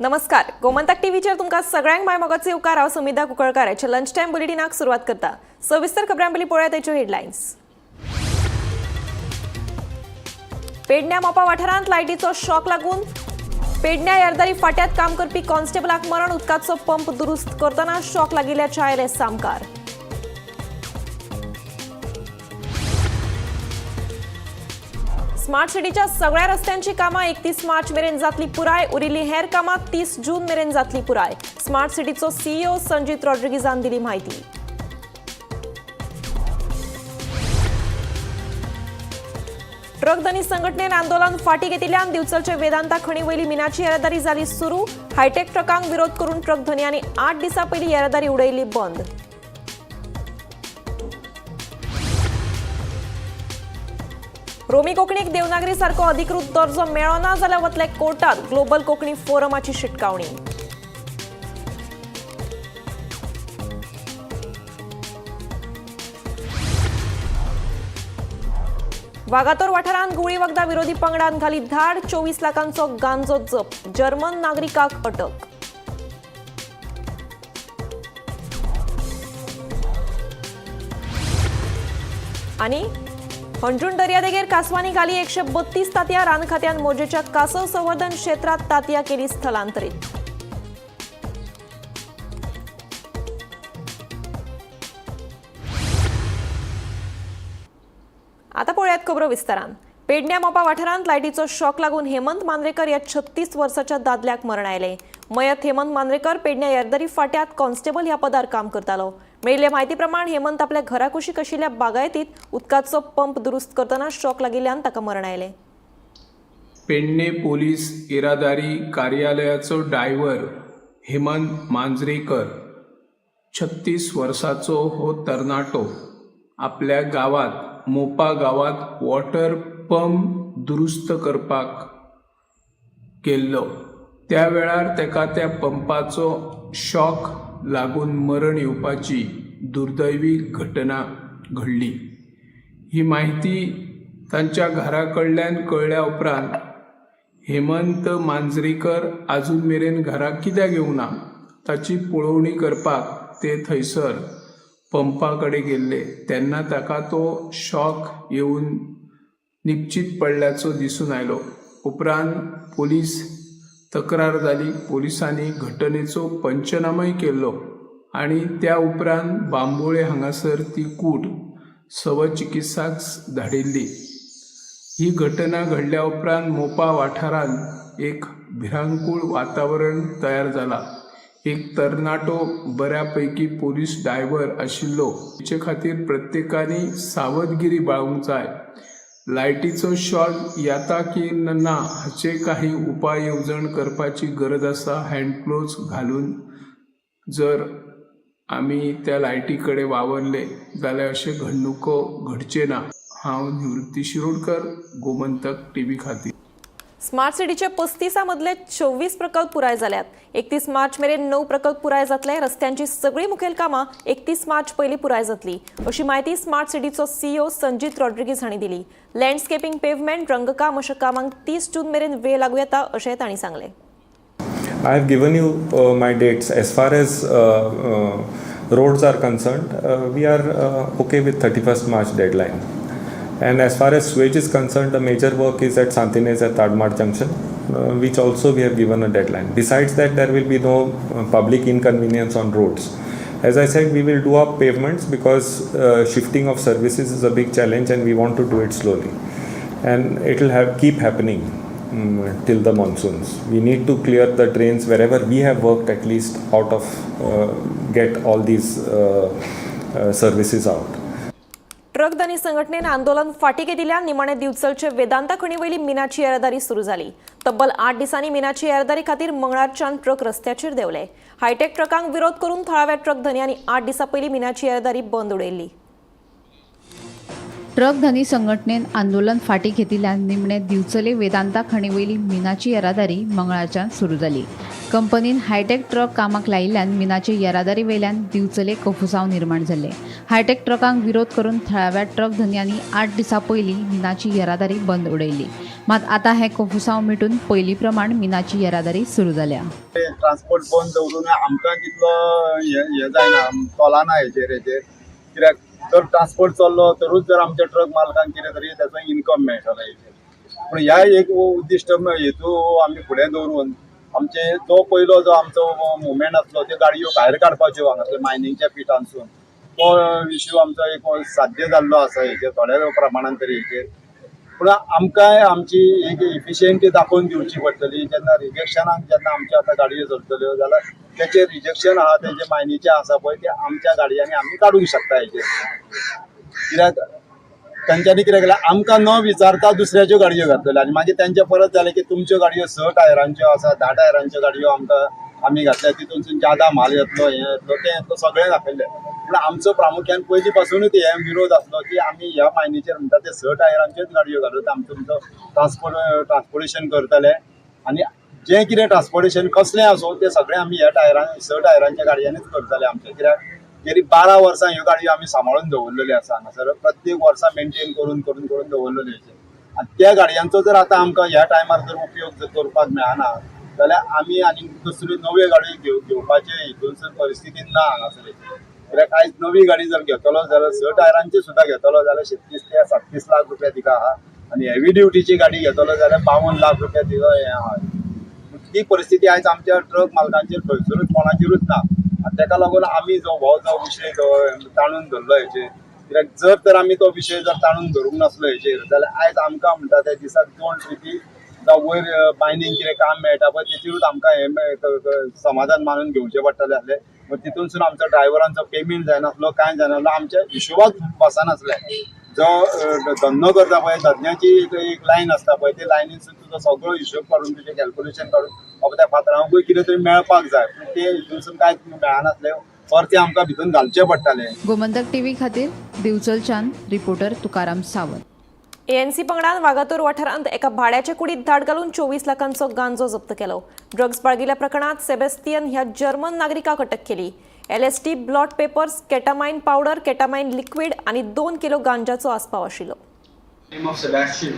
नमस्कार, गोमंतक टीव्हीचेर तुमकां सगळ्यांक मायमोगाचो येवकार। हांव सुमिता कुंकळकाराच्या लंच टायम बुलेटिनाक सुरवात करता। सविस्तर खबरां पयलीं पळोवया ताच्यो हेडलायन्स। पेडण्या मोपा वाठारांत लायटीचो शॉक लागून पेडण्या येरादारी फाट्यांत काम करपी कॉन्स्टेबलाक मरण। उदकाचो पंप दुरुस्त करतना शॉक लागिल्ल्याचे आयले सामकार। स्मार्ट सिटीच्या सगळ्या रस्त्यांची कामां 31 मार्च मेरेन जातली पुराय। उरिल्ली हेर कामां 30 जून मेरेन जातली पुराय। स्मार्ट सिटीचो सीईओ संजीत रॉड्रिगीजान दिली माहिती। ट्रक धनी संघटनेन आंदोलन फाटी घेतिल्ल्यान दिवचलचे वेदांता खणी वयली मिनाची येरादारी जाली सुरू। हायटेक ट्रकांक विरोध करून ट्रक धन्यांनी 8 दिसां पयलीं येरादारी उडयल्ली बंद। रोमी कोंकणीक देवनागरी सारको अधिकृत दर्जो मेळना जाल्यार वतले कोर्टात। ग्लोबल कोंकणी फोरमाची शिटकावणी। वागातोर वाठारांत गुळी वखदां विरोधी पंगडान घाली धाड। 24 लाखांचो गांजो जप्त। जर्मन नागरिकाक अटक। आनी हंजुण दर्यादेगेर कासवांनी घाली 132 तांतयां। रान खात्यान मोजेच्या कासव संवर्धन क्षेत्रात तांतयां केली स्थलांतरीत। आता पळयात खबरो विस्तारान। पेडण्या मोपा वाठारांत लायटीचो शॉक लागून हेमंत मांद्रेकर ह्या 36 वर्साच्या दादल्याक मरण आयले। मयत हेमंत मांद्रेकर पेडण्या येरादारी फाट्यांत कॉन्स्टेबल ह्या पदार काम करतालो। मेळिल्ले म्हायती प्रमाण हेमंत आपल्या घरा कुशीक आशिल्ल्या बागायतीत उदकाचो पंप दुरुस्त करतना शॉक लागिल्ल्यान ताका मरण आयले। पेडणे पोलीस येरादारी कार्यालयाचो ड्रायव्हर हेमंत मांजरेकर 36 वर्साचो हो तरणाटो आपल्या गावात मोपा गावात वॉटर पंप दुरुस्त करपाक गेल्लो। त्या वेळार तेका त्या पंपाचो शॉक लागून मरण येवपाची दुर्दैवी घटना घडली। ही माहिती तांच्या घरा कडल्यान कळ्ळ्या उपरांत हेमंत मांजरेकर आजून मेरेन घरा कित्याक येवना ताची पळोवणी करपाक ते थंयसर पंपा कडेन गेल्ले तेन्ना ताका तो शॉक येवन निपचित पडल्याचो दिसून आयलो। उपरांत पोलीस तक्रार जाली। पोलिसांनी घटनेचो पंचनामय केल्लो आनी त्या उपरांत बांबोळे हांगासर ती कूड शवचिकित्साक धाडिल्ली। ही घटना घडल्या उपरांत मोपा वाठारांत एक भिरांकूळ वातावरण तयार जाला। एक तरणाटो बऱ्यापैकी पोलीस ड्रायव्हर आशिल्लो, ताचे खातीर प्रत्येकानी सावधगिरी बाळगूंक जाय। लायटीचो शॉक येता की ना हाचे काही उपाय येवजण करपाची गरज आसा। हँड ग्लोव्ज घालून जर आमी त्या लायटी कडेन वावरले जाल्यार अशें घडणुको घडचे ना। हांव निवृत्ती शिरोडकर, गोमंतक टीव्ही खातीर। स्मार्ट सिटीचे 35 मदले 24 प्रकल्प पुराय जाल्यात। 31 मार्च मेरेन 9 प्रकल्प पुराय जातले। रस्त्यांची सगळी मुखेल कामां 31 मार्च पयलीं पुराय जातली, अशी माहिती स्मार्ट सिटीचो सीईओ संजीत रॉड्रिगीज हांणी दिली। लँडस्केपिंग, पेवमेंट, रंगकाम अशा कामांक 30 जून मेरेन वेळ लागू येता अशें तांणी सांगलें। I have given you my dates. As far as roads are concerned, we are okay with 31st March deadline. And as far as sewage is concerned, the major work is at Santinez at Tadmar Junction, which also we have given a deadline. Besides that, there will be no public inconvenience on roads. As I said, we will do up pavements because shifting of services is a big challenge and we want to do it slowly. And it will keep happening till the monsoons. We need to clear the drains wherever we have worked at least out of, get all these services out. Truck धनी संघटनेन आंदोलन फाटी घेतिल्ल्यान निमाणे दिवचलचे वेदांता खणी वयली मिनाची येरादारी सुरू जाली। तब्बल 8 दिसांनी मिनाची येरादारी खातीर मंगळारच्यान ट्रक रस्त्याचेर देंवले। हायटेक ट्रकांक विरोध करून थळाव्या ट्रक धन्यांनी 8 दिसां पयलीं मिनाची येरादारी बंद उडयल्ली। ट्रक धनी संघटनेन आंदोलन फाटी घेतिल्ल्यान निमणे दिवचले वेदांता खणी वयली मिनाची येरादारी मंगळारच्यान सुरू जाली। कंपनीन हायटेक ट्रक कामाक लायिल्ल्यान मिनाचे येरादारी वयल्यान दिवचले कफुसांव निर्माण जाले. हायटेक ट्रकांक विरोध करून थळाव्या ट्रक धन्यांनी 8 दिसां पयलीं मिनाची येरादारी बंद उडयली. मात आतां हे कफुसांव मिटून पयलीं प्रमाण मिनाची येरादारी सुरू जाल्या. ट्रान्सपोर्ट बंद दवरून आमकां तितलो हे जायना, चलना हेचेर कित्याक तर ट्रान्सपोर्ट चल्लो तरूच जर आमच्या ट्रक मालकांक कितें तरी ताचो इन्कम मेळटलो हेचेर. पूण ह्या एक उद्दिश्ट हेतू आमी फुडें दवरून आमचे जो पयलो जो आमचो मुवमेंट आसलो त्यो गाडयो भायर काडपाच्यो हांगासर मायनिंगच्या पिटांसून तो इश्यू आमचो एक साध्य जाल्लो आसा हेचेर थोड्या प्रमाणान तरी हेचेर. पूण आमकां आमची एक इफिशियंटी दाखोवन दिवची पडटली. जेन्ना रिजेक्शनाक जेन्ना आमच्यो आतां गाडयो चलतल्यो जाल्यार तेचें रिजेक्शन आहा तेजें मायनीचें आसा पळय तें आमच्या गाडयांनी आमी काडूंक शकता हेचेर. कित्याक तांच्यांनी कितें केलें आमकां न विचारता दुसऱ्याच्यो गाडयो घातल्यो आनी मागीर तेंचें परत जालें की तुमच्यो गाडयो 6 टायरांच्यो आसा 10 टायरांच्यो गाडयो आमी घातल्या तितूनसून ज्यादा म्हाल येतलो हें येतलो तें येतलो सगळें दाखयलें. पूण आमचो प्रामुख्यान पयलीं पासूनच हे विरोध आसलो की आमी ह्या मायनीचेर म्हणटा ते 6 टायरांच्योच गाडयो घालून आमचो ट्रान्सपोर्टेशन करतले आनी जें कितें ट्रान्सपोर्टेशन कसलें आसूं तें सगळें आमी ह्या 6 टायरांच्या गाडयांनीच करतले आमचे. कित्याक गेली 12 वर्सां ह्यो गाडयो आमी सांबाळून दवरलेल्यो आसा हांगासर प्रत्येक वर्सा मेंटेन करून दवरलेल्यो. आनी त्या गाडयांचो जर आतां आमकां ह्या टायमार जर उपयोग जर करपाक मेळना जाल्यार आमी आनी दुसऱ्यो नव्यो गाडयो घेवपाचे हितूनसून परिस्थितीन ना हांगासर. कित्याक आयज नवी गाडी जर घेतलो जाल्यार 6 टायरांची सुद्दां घेतलो जाल्यार 36 ते 37 लाख रुपया तिका आहा आनी हेवी ड्युटीची गाडी घेतलो जाल्यार 52 लाख रुपया तिका हें आहा. ती परिस्थिती आयज आमच्या ट्रक मालकांचेर खंयसरूच कोणाचेरूच ना. आनी ताका लागून आमी जो विशय ताणून धरलो हेचेर. कित्याक जर तर आमी तो विशय जर ताणून धरूंक नासलो हेचेर जाल्यार आयज आमकां म्हणटा त्या दिसाक 2 ट्रिपी जावं वयर मायनींग कितें काम मेळटा पळय तेचेरूच आमकां हें समाधान मानून घेवचें पडटलें आसलें. तितूनसून आमचो ड्रायव्हरांचो पेमेंट जायनासलो कांय जायनासलो आमच्या हिशोबाक बसनासलें. जो धंदो करता पळय धंद्याची एक लायन आसता पळय ते लायनीसून तुजो सगळो हिशोब काडून तुजें कॅल्क्युलेशन काडून बाबा त्या फातरांकूय कितें तरी मेळपाक जाय पूण ते हितूनसून कांयच मेळनासलें. परते आमकां भितून घालचें पडटालें. गोमंतक टीव्ही खातीर दिवचलच्यान रिपोर्टर तुकाराम सावंत. एएनसी पंगडान वागातोर वाठारांत एका भाड्याचे कुडीत धाड घालून 24 लाखांचो गांजो जप्त केलो. ड्रग्स बाळगिल्ल्या प्रकरणात सेबेस्तियन ह्या जर्मन नागरिकाक अटक केली. LSD blot papers, ketamine powder, ketamine liquid आणि 2 किलो गांजाचो आस्पाव आशिल्लो. Name of Sebastian,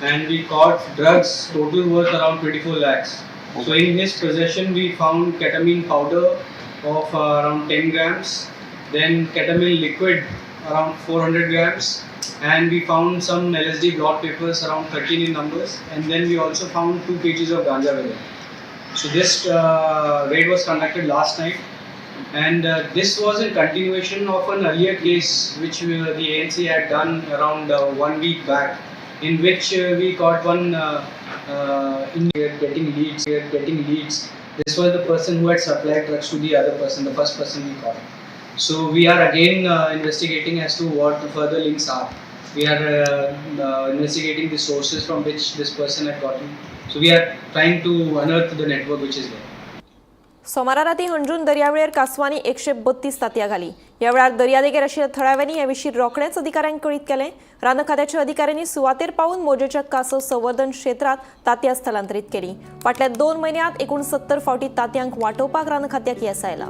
and we caught drugs total worth around 24 lakhs. So in his possession we found ketamine powder of around 10 grams, then ketamine liquid around 400 grams, and we found some LSD blot papers around 13 in numbers, and then we also found 2 kgs of ganja with it. So this raid was conducted last night, and this was in continuation of an earlier case which the ANC had done around 1 week back, in which we caught one getting leads. This was the person who had supplied drugs to the other person, the first person we caught. So we are again investigating as to what the further links are. We are investigating the sources from which this person had gotten. So we are trying to unearth the network which is there. सोमारा राती हंजून दर्यावेळेर कासवांनी 132 तांतयां घाली. ह्या वेळार दर्यादेगेर आशिल्ल्या थळाव्यांनी हे विशीं रोखडेंच अधिकाऱ्यांक कळीत केलें. रान खात्याच्या अधिकाऱ्यांनी सुवातेर पावून मोजेच्या कासव संवर्धन क्षेत्रात तांतयां स्थलांतरीत केली. फाटल्या 2 म्हयन्यांत एकूण 70 फावटी तांतयांक वाटोवपाक रान खात्याक येस आयला.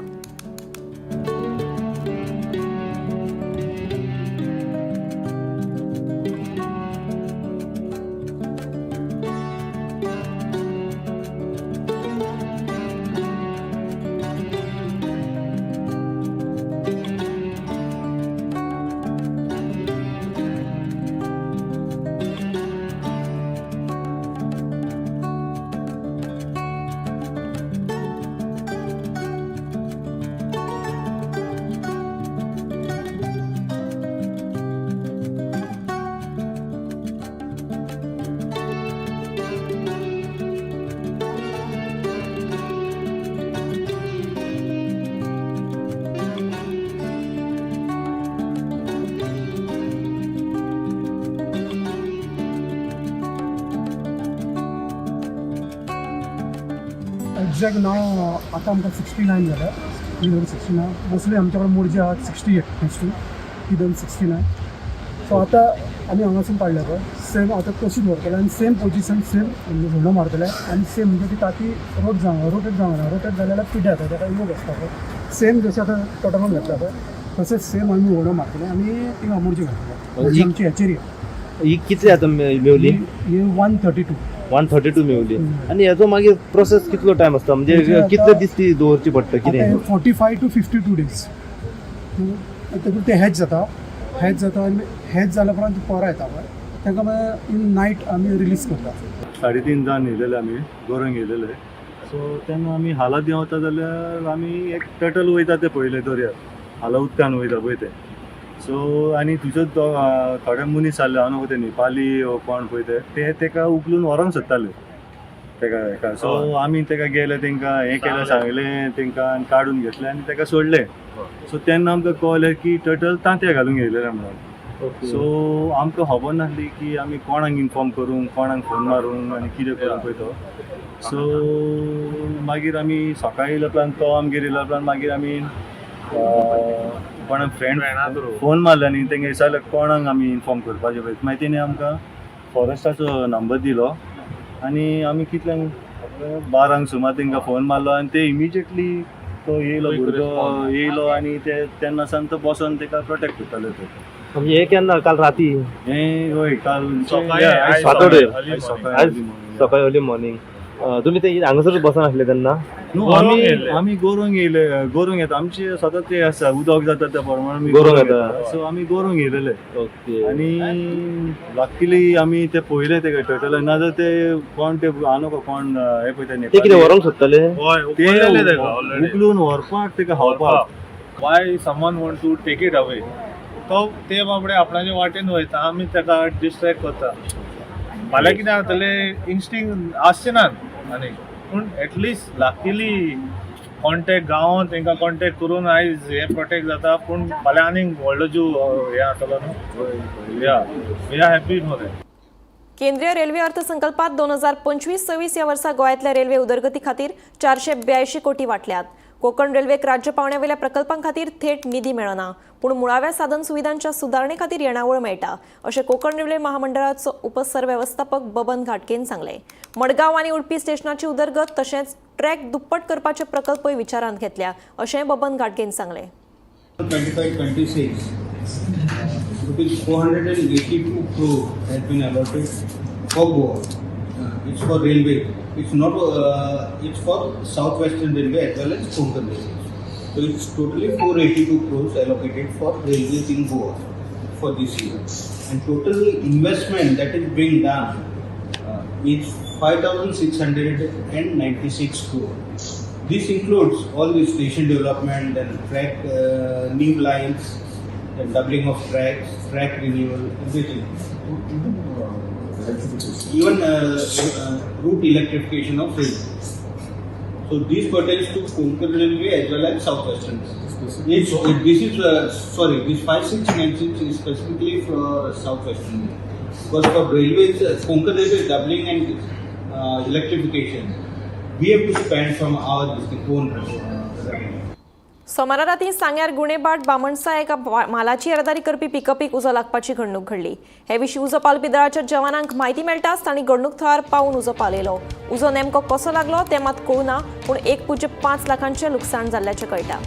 एक्झॅक्ट नाव आता आमकां 69 जाल्या. 69 मोस्टली आमच्या कडेन मोडजी आहात 68 ती 69. सो आतां आमी हांगासून काडल्या पळय सेम आतां तशीच व्हरतले आनी सेम पोजिशन सेम झुंडो मारतले आनी सेम म्हणजे ती ताती रोटेट जावंक जाल्यार पिड्या येता ताका योग आसता पळय सेम जशें आतां टोटमान घातला पळय तशेंच सेम आमी झुंडो मारतले आनी थिंगा मोर्जी घालतले आमची हेचेर ही कितली आतां मेवली ही 132 132 मेवली आनी हेचो मागीर प्रोसेस कितलो टायम आसता म्हणजे कितले दीस ती दवरची पडटा कितें 45 to 52 days तातूंत ते हॅच जाता आनी हॅच जाल्या उपरांत पोरां येता पळय तांकां मागीर इन नायट आमी रिलीज करता 3.5 जाण येयलेले आमी गोरंक येयलेले सो तेन्ना आमी हाला देंवता जाल्यार आमी एक टर्टल वयता ते पयले दर्यार हाला उदकान वयता पळय ते सो आनी तुजो थोडे मनीस जाल्ले हांव नको ते नेपाली कोण पळय ते तेका उखलून व्हरोंक सोदताले तेका सो आमी तेका गेले तेंकां हें केलें सांगलें तेंकां आनी काडून घेतलें आनी तेका सोडलें सो तेन्ना आमकां कळलें की टर्टल तांतयां घालूंक येयलेले म्हणून सो आमकां खबर नासली की आमी कोणाक इन्फॉर्म करूंक कोणाक फोन मारूंक आनी कितें करूंक पळय तो सो मागीर आमी सकाळीं येयल्या उपरांत तो आमगेर येयल्या उपरांत मागीर आमी कोणाक फ्रेंड फोन मारले आनी तेंगे विचारलें कोणाक आमी इन्फॉर्म करपाचें पळय मागीर तेणें आमकां फॉरेस्टाचो नंबर दिलो आनी आमी कितल्यांक 12 सुमार तेंकां फोन मारलो आनी ते इमिजिएटली तो येयलो भुरगो येयलो आनी ते तेन्ना सावन तो बसोन तेका प्रोटेक्ट करताले ते म्हणजे हे केन्ना काल राती हें हय काल सकाळी अर्ली मॉर्निंग तुमी ते हांगासर बसून आसले तेन्ना आमी गोरंक येयले गोरंक येता आमचे सतत ते आसा उदक जाता त्या प्रमाणे आमी गोरंक येता सो आमी गोरंक येयलेले ओके आनी लकीली आमी ते पयले ते टर्टल नाजाल्यार ते कोण ते आनो कोण हे पळय ते कितें व्हरोंक सोदताले उखलून व्हरपाक तेका खावपाक why someone want to take it away तो ते बाबडे आपणाच्या वाटेन वयता आमी तेका डिस्ट्रॅक्ट करता फाल्यां कितें जातलें इन्स्टिंक्ट आसचें ना आनी पूण एटलिस्ट लाकीली कॉन्टेक्ट गांवांत तेंकां कॉन्टेक्ट करून आयज हे प्रोटेक्ट जाता पूण फाल्यां आनीक व्हडलो जीव हे जातलो न्हू या we are happy for that केंद्रीय रेल्वे अर्थसंकल्पात 2025-26 या वर्सा गोंयांतल्या रेल्वे उदरगती खातीर 482 कोटी वाटल्यात. कोकण रेल्वेक राज्य पावण्यावेल्या प्रकल्पां खातीर थेट निधी मेळना, पूण मुळाव्या साधन सुविधांच्या सुदारणे खातीर येणावळ मेळटा, अशें कोकण रेल्वे महामंडळाचो उपसरवेवस्थापक बबन घाटकेन सांगलें. मडगांव आनी उडपी स्टेशनाची उदरगत तशेंच ट्रॅक दुप्पट करपाचे प्रकल्पय विचारांत घेतल्या, अशें बबन घाटकेन सांगलें. 25-26 rupees 482 crore has been allotted for Goa. It's for railway. It's not. It's for Southwestern Railway as well as Konkan Railway. So it's totally 482 crores allocated for railways in Goa for this year. And total investment that is being done is 5,696 crores. This includes all the station development and track new lines. The doubling of tracks, track renewal, everything. Even route electrification of railways. So these pertains to Konkan Railway as well as Southwestern. This is this 5696 is specifically for Southwestern. Because for railways, Konkan Railway is doubling and electrification. We have to spend from our own revenue. सोमारा राती सांग्यार गुणेबाट बामणसा एका मालाची येरादारी करपी पिकअपीक उजो लागपाची घडणूक घडली. हे विशीं उजो पालपी दळाच्या जवानांक म्हायती मेळटाच तांणी घडणूक थळार पावून उजो पालयलो. उजो नेमको कसो लागलो तें मात कळुना, पूण 1.5 लाखांचें लुकसाण जाल्ल्याचें कळटा.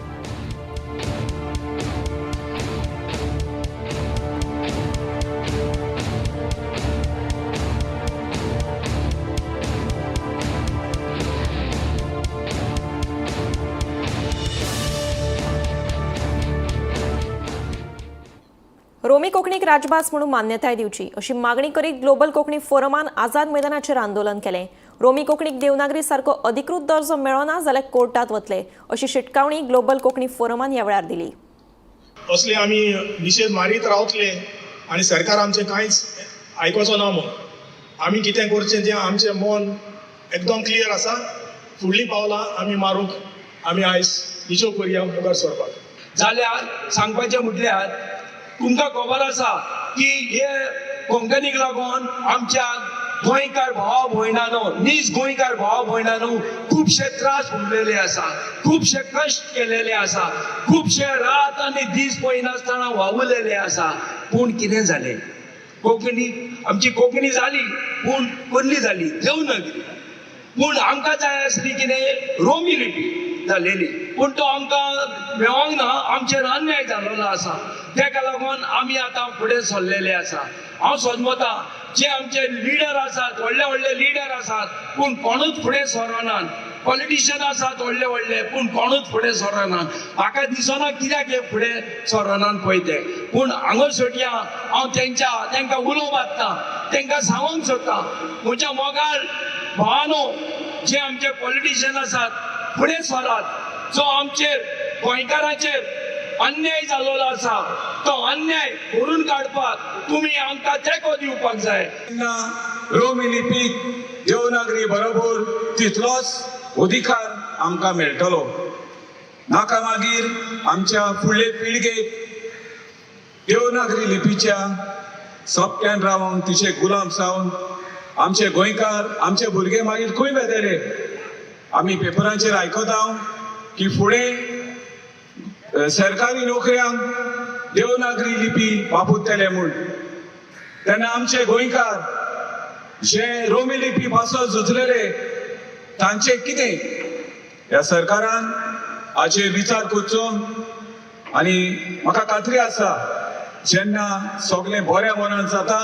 रोमी कोंकणीक राजभास म्हणून मान्यताय दिवची अशी मागणी करीत ग्लोबल कोंकणी फोरमान आझाद मैदानाचेर आंदोलन केलें. रोमी कोंकणीक देवनागरी सारको अधिकृत दर्जो मेळना जाल्यार कोर्टात वतले अशी शिटकावणी ग्लोबल कोंकणी फोरमान ह्या वेळार दिली. असले आमी निशेध मारीत रावतले आनी सरकार आमचें कांयच आयकोचो ना म्हणून आमी कितें करचें तें आमचें मन एकदम क्लियर आसा. फुडलीं पावलां आमी मारूंक आमी आयज हिशोब करया मुखार सरपाक. जाल्यार सांगपाचें म्हटल्यार तुमकां खबर आसा की हे कोंकणीक लागून आमच्या गोंयकार भाव भयणांनो नीज गोंयकार भाव भयणांनो खुबशे त्रास भोगलेले आसा, खुबशे कश्ट केलेले आसा, खुबशे रात आनी दीस पळयनासतना वावुरलेले आसा. पूण कितें जालें कोंकणी आमची कोंकणी जाली पूण बदली जाली देवनागरी. पूण आमकां जाय आसली कितें रोमी लिपी जालेली, पूण तो आमकां मेळोंक ना. आमचेर अन्याय जाल्लो आसा, तेका लागून आमी आतां फुडें सरलेले आसा. हांव सोदमतां जे आमचे लिडर आसात, व्हडले व्हडले लिडर आसात, पूण कोणूच फुडें सरनात. पॉलिटिशियन आसात व्हडले व्हडले, पूण कोणूच फुडें सरनात. म्हाका दिसना कित्याक हे फुडें सरनात पळय ते. पूण हांगा सोडया हांव तांकां उलो मारता, तांकां सांगूंक सोदतां, म्हज्या मोगाळ भावानो, जे आमचे पॉलिटिशियन आसात फुडें सरात. जो आमचेर गोंयकारांचेर अन्याय जाल्लो आसा, तो अन्याय भरून काडपाक तुमी आमकां तेंको दिवपाक जाय. रोमी लिपीक देवनागरी बरोबर तितलोच अधिकार आमकां मेळटलो. नाका मागीर आमच्या फुडले पिळगेक देवनागरी लिपीच्या सोंपक्यान रावून तिचे गुलाम जावन आमचे गोंयकार, आमचे भुरगे मागीर खंय वेदेले. आमी पेपरांचेर आयकता की फुडें सरकारी नोकऱ्यांक देवनागरी लिपी वापरतले म्हूण. तेन्ना आमचे गोंयकार जे रोमी लिपी भासो झुजलेले तांचे कितें? ह्या सरकारान हाचेर विचार करचो. आनी म्हाका खात्री आसा जेन्ना सगळें बऱ्या मनान जाता,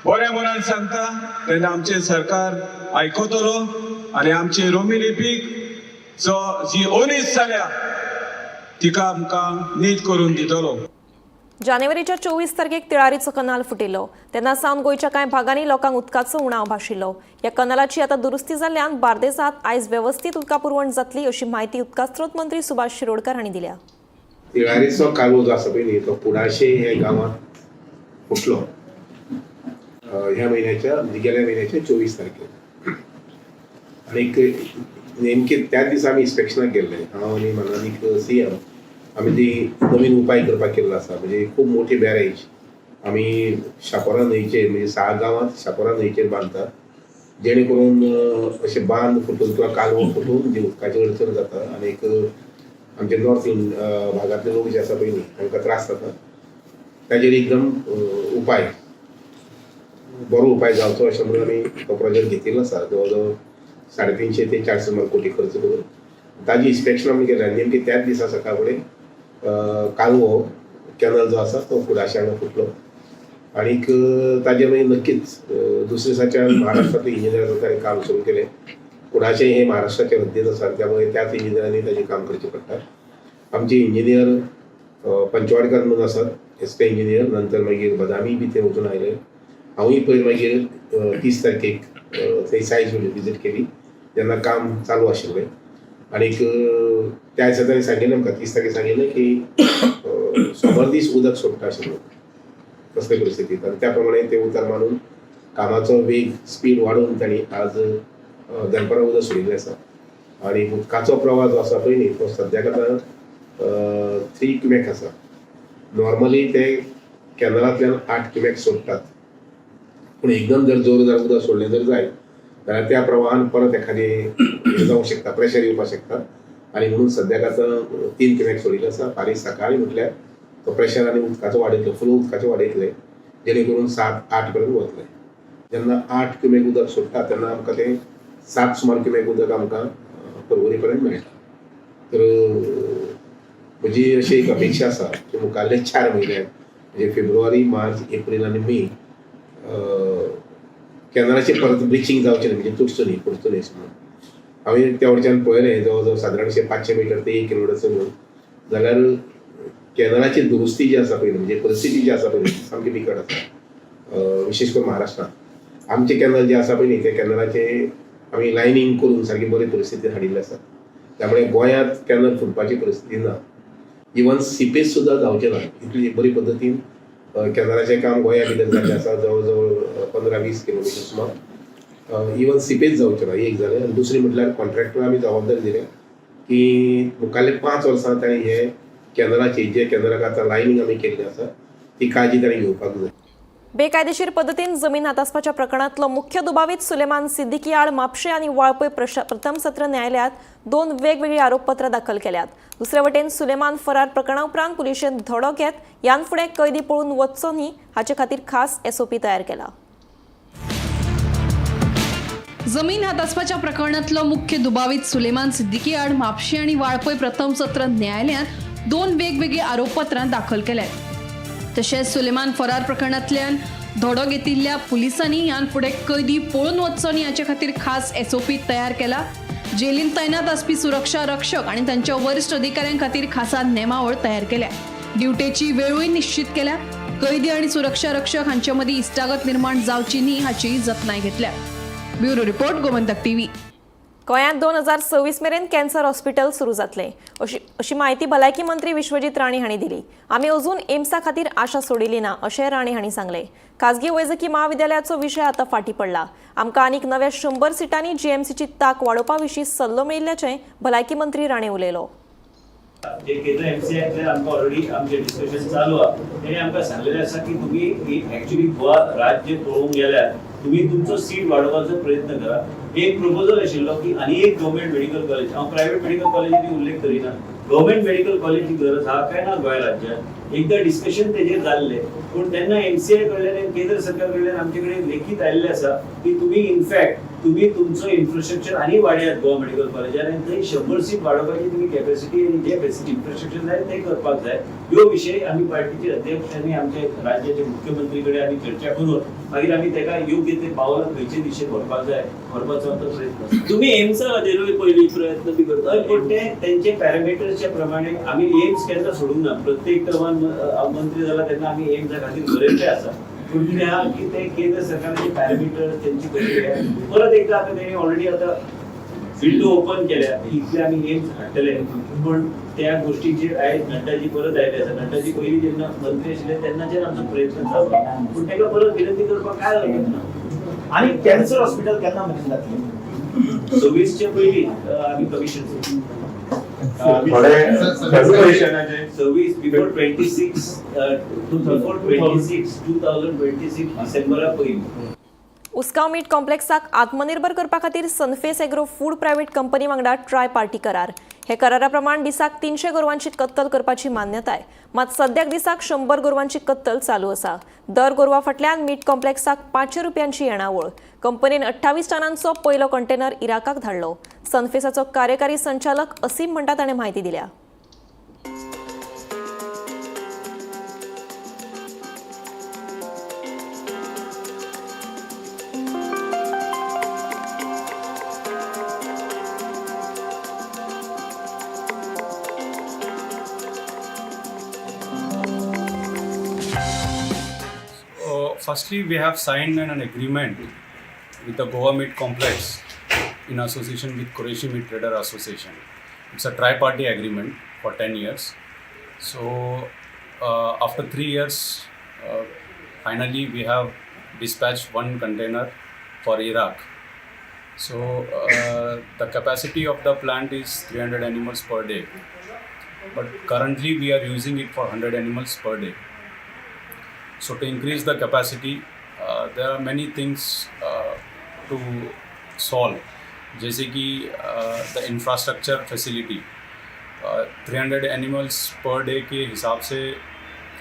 बऱ्या मनान सांगता, तेन्ना आमचे सरकार आयकतलो आनी आमचे रोमी लिपीक जी ओनीस जाल्या तिका आमकां नीट करून दितलो. जानेवारीच्या 24 तारखेक तिळारीचो कनाल फुटिल्लो. तेन्ना सावन गोंयच्या कांय भागांनी लोकांक उदकाचो उणाव भाशिल्लो. ह्या कनालाची आतां दुरुस्ती जाल्ल्यान बार्देसांत आयज वेवस्थीत उदका पुरवण जातली अशी माहिती उदका स्त्रोत मंत्री सुभाष शिरोडकर हांणी दिल्या. तिळारीचो कालवो जो आसा पळय न्ही, तो कुडाशे हे गांवांत फुटलो ह्या म्हयन्याच्या म्हणजे गेल्या म्हयन्याच्या 24 तारखेक. आनीक नेमके त्याच दिसा आमी इन्स्पेक्शनाक गेल्ले, हांव आनी माननीक CM. आमी ती नवीन उपाय करपाक केल्लो आसा. म्हणजे खूब मोठी बॅरेज आमी शापोरा न्हंयचेर म्हणजे 6 गांवांत शापोरा न्हंयचेर बांदतात, जेणे करून अशे बांद फुटून किंवा कालवो फुटून जी उदकाची अडचण जाता. आनीक आमचे नॉर्थ भागांतले लोक जे आसा पळय न्ही, तांकां त्रास जाता. ताजेर एकदम उपाय बरो उपाय जावचो अशें म्हणून आमी तो प्रोजेक्ट घेतिल्लो आसा. जवळ जवळ 350 ते 400 कोटी खर्च करून ताजी इन्स्पेक्शन आमी केलें. नेमके त्याच दिसा सकाळ फुडें कालवो कॅनल जो आसा तो कुडाशे हांगा फुटलो. आनीक ताजे मागीर नक्कीच दुसऱ्या दिसाच्या महाराष्ट्रांतले इंजिनियरांनी काम सुरू केलें. कुडाशे हे महाराष्ट्राचे हद्दीत आसा, त्यामुळे त्याच इंजिनियरांनी ताजें काम करचें पडटा. आमचे इंजिनियर पंचवाडकर म्हणून आसात, SP इंजिनियर. नंतर मागीर बदामी बी ते वचून आयले. हांवूय पयर मागीर 30 तारखेक थंय सायट विजीट केली जेन्ना काम चालू आशिल्लें. आनीक त्या दिसा ताणें सांगिल्लें आमकां 30 तारखेक सांगिल्लें की सोमार दीस उदक सोडटा आशिल्लो कसले परिस्थितींत. आनी त्या प्रमाणे ते उतर मारून कामाचो वेग स्पीड वाडोवन तांणी आज दनपारां उदक सोडिल्लें आसा. आनी उदकाचो प्रवाह जो आसा पळय न्ही, तो सद्याक आतां 3 क्युमेक आसा. नॉर्मली ते कॅनलांतल्यान 8 क्युमेक सोडटात, पूण एकदम जर जोरदार उदक सोडलें जर जाय जाल्यार त्या प्रवाहान परत एखादें जावंक शकता, प्रेशर येवपाक शकता. आनी म्हणून सद्याक आतां 3 क्युमेक सोडिल्ले आसा. फाल्यां सकाळीं म्हटल्यार तो प्रेशर आनी उदकाचो वाडयतले, फ्लो उदकाचो वाडयतले, जेणे करून 7-8 पर्यंत वतले. जेन्ना 8 क्युमेक उदक सोडटा तेन्ना आमकां तें 7 सुमार क्युमेक उदक आमकां पर्वरी पर्यंत मेळटा. तर म्हजी अशी एक अपेक्षा आसा की मुखाल्ले 4 म्हयन्यात म्हणजे फेब्रुवारी, मार्च, एप्रील आनी मे कॅनलाचेर परत ब्लिचींग जावचें न्ही, म्हणजे तुटचो न्ही, फुटचो न्ही म्हणून. हांवें त्या वटेच्यान पळयलें जवळ जवळ सादारणशे 500 मिटर ते 1 किलोमिटर चलून जाल्यार कॅनलाची दुरुस्ती जी आसा पळय म्हणजे परिस्थिती जी आसा पळय सामकी बिकट आसा. विशेश करून महाराष्ट्रांत आमचे कॅनल जे आसा पळय न्ही, त्या कॅनलाचे आमी लायनींग करून सारकी बरी परिस्थितींत हाडिल्ली आसा. त्यामुळे गोंयांत कॅनल फुटपाची परिस्थिती ना. इवन सिपेज सुद्दां जावचें ना, इतली बरी पद्दतीन कॅनलाचें काम गोंया भितर जाल्लें आसा. जवळ जवळ 15-20 किलोमिटर सुमार इवन सिपेज जावचें ना, एक जालें. आनी दुसरी म्हटल्यार कॉन्ट्रॅक्टर आमी जबाबदारी दिल्या की मुखाल्ले 5 वर्सां ताणें हे कॅनलाची जे कॅनलाक आतां लायनींग आमी केल्ली आसा ती काळजी ताणें घेवपाक जाय. बेकायदेशीर पद्धतीन जमीन हातासपाच्या प्रकरणातलो मुख्य दुबावीत सुलेमान सिद्दीकी आड म्हापशें आनी वाळपय प्रथम सत्र न्यायालयात 2 वेगवेगळी आरोपपत्रां दाखल केल्यात. दुसरे वटेन सुलेमान फरार प्रकरणा उपरांत पुलिशेन धडो घेत ह्यान फुडें कैदी पळून वचचो न्ही हाचे खातीर खास SOP तयार केला. जमीन हातासपाच्या प्रकरणातलो मुख्य दुबावीत सुलेमान सिद्दीकी आड म्हापशें आनी वाळपय प्रथम सत्र न्यायालयात 2 वेगवेगळी आरोपपत्रां दाखल केल्यात. तशेंच सुलेमान फरार प्रकरणांतल्यान धडो घेतिल्ल्या पुलिसांनी ह्यान फुडें कैदी पळून वचचो न्ही हाचे खातीर खास SOP तयार केला. जेलींत तैनात आसपी सुरक्षा रक्षक आनी तांच्या वरिश्ठ अधिकाऱ्यां खातीर खासा नेमावळ तयार केल्या. ड्युटेची वेळूय निश्चित केल्या. कैदी आनी सुरक्षा रक्षक हांचे मदीं इश्टागत निर्माण जावची न्ही हाची जतनाय घेतल्या. Bureau report Gomantak TV. गोंयांत 2026 मेरेन कॅन्सर हॉस्पिटल सुरू जातले अशी माहिती भलायकी मंत्री विश्वजीत राणे हांणी दिली. आमी अजून एम्सा खातीर आशा सोडिल्ली ना अशें राणे हांणी सांगले. खाजगी वैजकी महाविद्यालयाचो विशय आतां फाटीं पडला. आमकां आनीक नव्या 100 सिटांनी GMCची तांक वाडोवपा विशीं सल्लो मेळिल्ल्याचें भलायकी मंत्री राणे उलयलो. जे केंद्र MCAतले आमकां ऑलरेडी आमचे डिस्कशन चालू आहा. तेणे आमकां सांगलेलें आसा की तुमी एक्चुअली गोवा राज्य पळोवंक गेल्यार तुम्ही तुमचो सीट वाडोवपाचो प्रयत्न करा. एक प्रपोजल आशिल्लो की आनी एक गव्हर्मेंट मेडिकल कॉलेज, हांव प्रायव्हेट मेडिकल कॉलेजींनी उल्लेख करिना, गव्हर्मेंट मेडिकल कॉलेजची गरज आहा काय ना गोंय राज्यात. एकदा डिस्कशन तेजेर जाल्ले पूण तेन्ना MCA कडल्यान आनी केंद्र सरकार कडल्यान आमचे कडेन लेखीत आयिल्ले आसा की तुम्ही इनफॅक्ट तुम्ही तुमचो इन्फ्रास्ट्रक्चर आनी वाडयात गोवा मेडिकल कॉलेजान आनी थंय 100 सीट वाडोवपाची तुम्ही कॅपॅसिटी आनी जे इन्फ्रास्ट्रक्चर जाय ते करपाक जाय. ह्यो विशय आमी पार्टीचे अध्यक्ष आनी आमचे राज्याचे मुख्यमंत्री कडेन आमी चर्चा करून मागीर आमी तेका योग्य ते पावलां खंयचे दिशेन व्हरपाक जाय व्हरपाचो आमचो प्रयत्न. तुम्ही एम्सा खातीरूय पयलीं प्रयत्न बी करता पूण ते तेंचे पॅरामिटर्सच्या प्रमाणे आमी एम्स केन्ना सोडूंक ना. प्रत्येक टर्मान मंत्री जाला तेन्ना आमी एम्सा खातीर बरयल्ले आसा. पूण कितें आहा की ते केंद्र सरकाराचे पॅरामिटर्स तेंची कशी परत एकदा आतां तेणी ऑलरेडी आतां विंडो ओपन केल्या इतले आमी एम्स हाडटले. पूण त्या गोष्टीचेर आयज नड्डाजी परत आयले आसा. नड्डाजी पयलीं जेन्ना मंत्री आशिल्ले तेन्नाचेर आमचो प्रयत्न चालू पूण ताका परत विनंती करपाक काय हरकत ना. आणि कॅन्सर हॉस्पिटल केन्ना मेरेन जातलें? 26 च्या पयलीं आमी कमिशन 26 बिफोर 2026 डिसेंबरा पयलीं. उसगांव मीट कॉम्प्लेक्साक आत्मनिर्भर करपा खातीर सनफेस एग्रो फूड प्रायव्हेट कंपनी वांगडा ट्राय पार्टी करार. हे करारा प्रमाण दिसाक 300 गोरवांची कत्तल करपाची मान्यताय. मात सद्याक दिसाक 100 गोरवांची कत्तल चालू आसा. दर गोरवा फाटल्यान मीट कॉम्प्लेक्साक 500 रुपयांची येणावळ. कंपनीन 28 टनांचो पयलो कंटेनर इराकाक धाडलो. सनफेसाचो कार्यकारी संचालक असीम म्हणटा ताणें म्हायती दिल्या. Firstly, we have signed an agreement with the Goa Meat Complex in association with Qureshi Meat Trader Association. It's a tri-party agreement for 10 years. So after 3 years, finally we have dispatched one container for Iraq. So the capacity of the plant is 300 animals per day. But currently we are using it for 100 animals per day. So to increase the capacity, there are many things to solve. जैसे कि the infrastructure facility, 300 animals per day के हिसाब से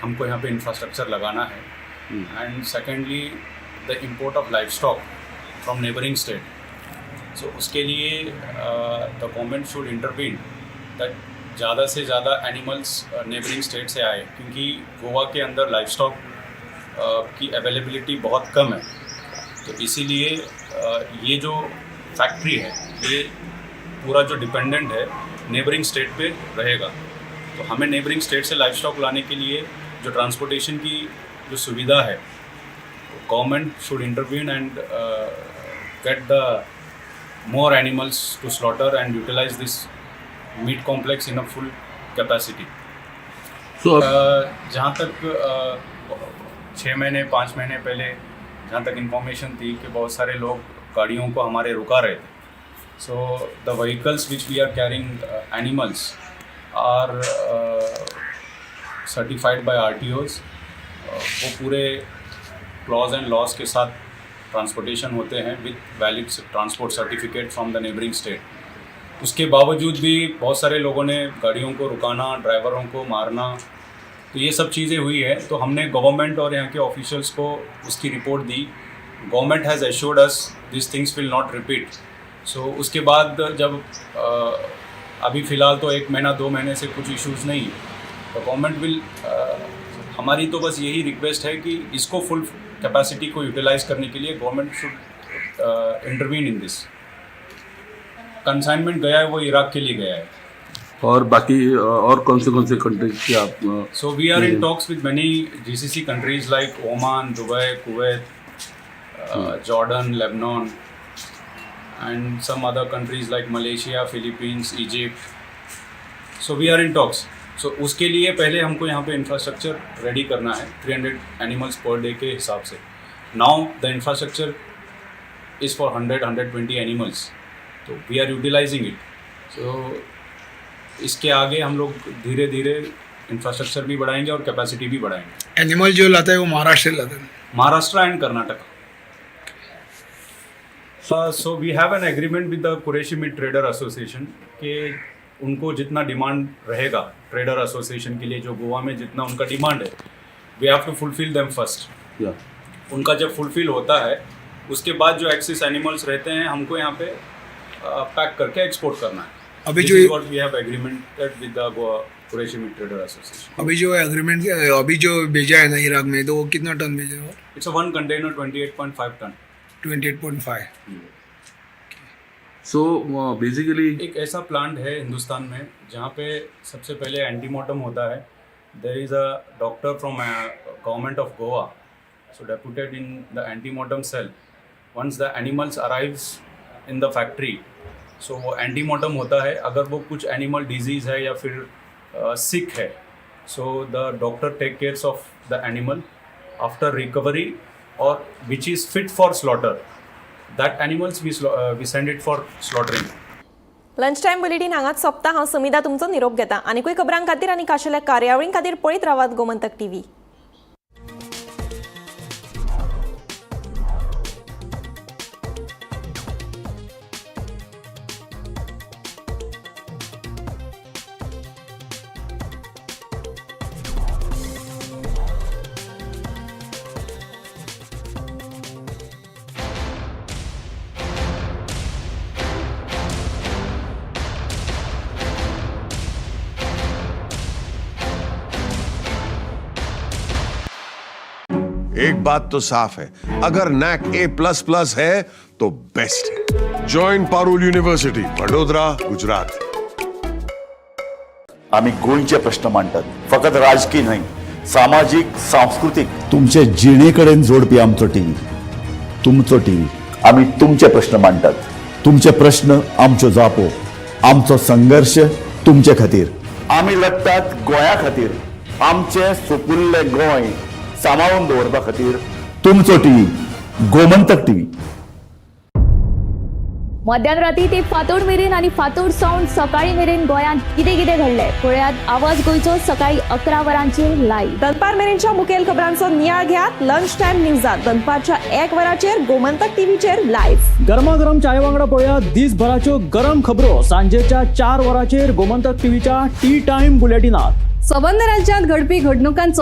हमको यहाँ पे infrastructure लगाना है. And secondly, the import of livestock from neighboring state. So उसके लिए the government should intervene that ज़्यादा से ज़्यादा animals neighboring state से आए, क्योंकि गोवा के अंदर livestock की अवेलेबिलिटी बहुत कम है. तो इसीलिए ये जो फैक्ट्री है ये पूरा जो डिपेंडेंट है नेबरिंग स्टेट पे रहेगा. तो हमें नेबरिंग स्टेट से लाइव स्टॉक लाने के लिए जो ट्रांसपोर्टेशन की जो सुविधा है government should intervene and get the more animals to slaughter and utilise this meat complex in a full capacity. जहाँ तक 6 महीने 5 महीने पहले जहाँ तक इन्फॉर्मेशन थी कि बहुत सारे लोग गाड़ियों को हमारे रुका रहे थे. So the vehicles which we are carrying animals are certified by RTOs. वो पूरे क्लॉज एंड लॉस के साथ ट्रांसपोर्टेशन होते हैं विद valid transport certificate from the neighbouring state. उसके बावजूद भी बहुत सारे लोगों ने गाड़ियों को रुकाना, ड्राइवरों को मारना, तो ये सब चीज़ें हुई है। तो हमने गवर्नमेंट और यहाँ के ऑफिशियल्स को उसकी report the. Government has assured us this things will not repeat. So उसके बाद जब अभी फ़िलहाल तो 1 महीना 2 महीने से कुछ इश्यूज़ नहीं, तो गवर्नमेंट विल हमारी तो बस यही रिक्वेस्ट है कि इसको फुल कैपेसिटी को यूटिलाइज करने के लिए government should intervene in this. Consignment गया है वो इराक के लिए गया है। और बाकी और कौन से कंट्रीज की आप? So we are in talks with many GCC countries like Oman, Dubai, Kuwait, Jordan, Lebanon and some other countries like Malaysia, Philippines, Egypt. So we are in talks. So उसके लिए पहले हमको यहाँ पे इंफ्रास्ट्रक्चर रेडी करना है 300 animals पर day के हिसाब से। Now the infrastructure is for 100-120 animals, तो we are utilizing it. So इसके आगे हम लोग धीरे धीरे इंफ्रास्ट्रक्चर भी बढ़ाएंगे और कैपेसिटी भी बढ़ाएंगे। एनिमल जो लाता है वो महाराष्ट्र से लाता है? Maharashtra and Karnataka. So we have an agreement with the Qureshi meat trader association कि उनको जितना डिमांड रहेगा ट्रेडर एसोसिएशन के लिए, जो गोवा में जितना उनका डिमांड है, we have to fulfil them first. उनका जब फुलफिल होता है उसके बाद जो एक्सेस एनिमल्स रहते हैं हमको यहाँ पे पैक करके एक्सपोर्ट करना है। अभी This जो is what we have agreement with the Goa Qureshi Meat Trader Association. अभी जो एग्रीमेंट अभी जो भेजा है ना इराक में, तो वो कितना टन भेजा है? It's a one container 28.5 ton. 28.5। So basically एक ऐसा प्लांट है हिंदुस्तान में जहाँ पे सबसे पहले एंटीमोर्टम होता है। There is a doctor from government of Goa, so deputed in the antemortem cell. Once the animals arrives in the factory, so वो एंटीमोर्टम होता है। अगर वो कुछ एनिमल डिजीज़ है या फिर सिक है, so the doctor take cares of the animal after recovery और which is fit for slaughter. That animals we send it for slaughtering. Lunch time bulletin हांगाच सोंपता। हांव समिधा तुमचो निरोप घेता। आनीकूय खबरां खातीर आनी खाशेल्या कार्यावळीं खातीर पळयत रावात गोमंतक TV। एक बात तो साफ है, अगर NAC A++ है तो बेस्ट है। Join Parul university, Vadodara, Gujarat. आम्ही गोंयचे प्रश्न मांडतात, फकत राजकीय नाही, सामाजिक, सांस्कृतिक। तुमचे जिणेकडेन जोडपी आमचो टीव्ही, तुमचो टीव्ही। आम्ही तुमचे प्रश्न मांडतात, तुमचे प्रश्न आमच्यो जापो, आमचो संघर्ष तुमचे खातीर। आम्ही लढतात गोंया खातीर, आमचे सोपुल्ले गोंय सांबाळून दवरपा खातीर। तुमचो टीव्ही, गोमंतक टीव्ही। मध्यानराती ते फातोड मेरेन आणि फातोड सावन सकाळी मेरेन गोंयांत कितें कितें घडलें पळयात आवाज गोंयचो सकाळी 11 वरांचेर लायव्ह। दनपार मेरेनच्या मुखेल खबरांचो नियाळ घेयात लंच टाइम न्यूजात दनपारच्या 1 वराचेर गोमंतक टीव्हीचेर लायव्ह। गरमागरम चाय वांगडा पळयात दिसभराच्यो गरम खबरो सांजेच्या 4 वराचेर गोमंतक टीव्हीच्या टी टाइम बुलेटिनात। संबंध राज्यांत घडपी घडणुकांचो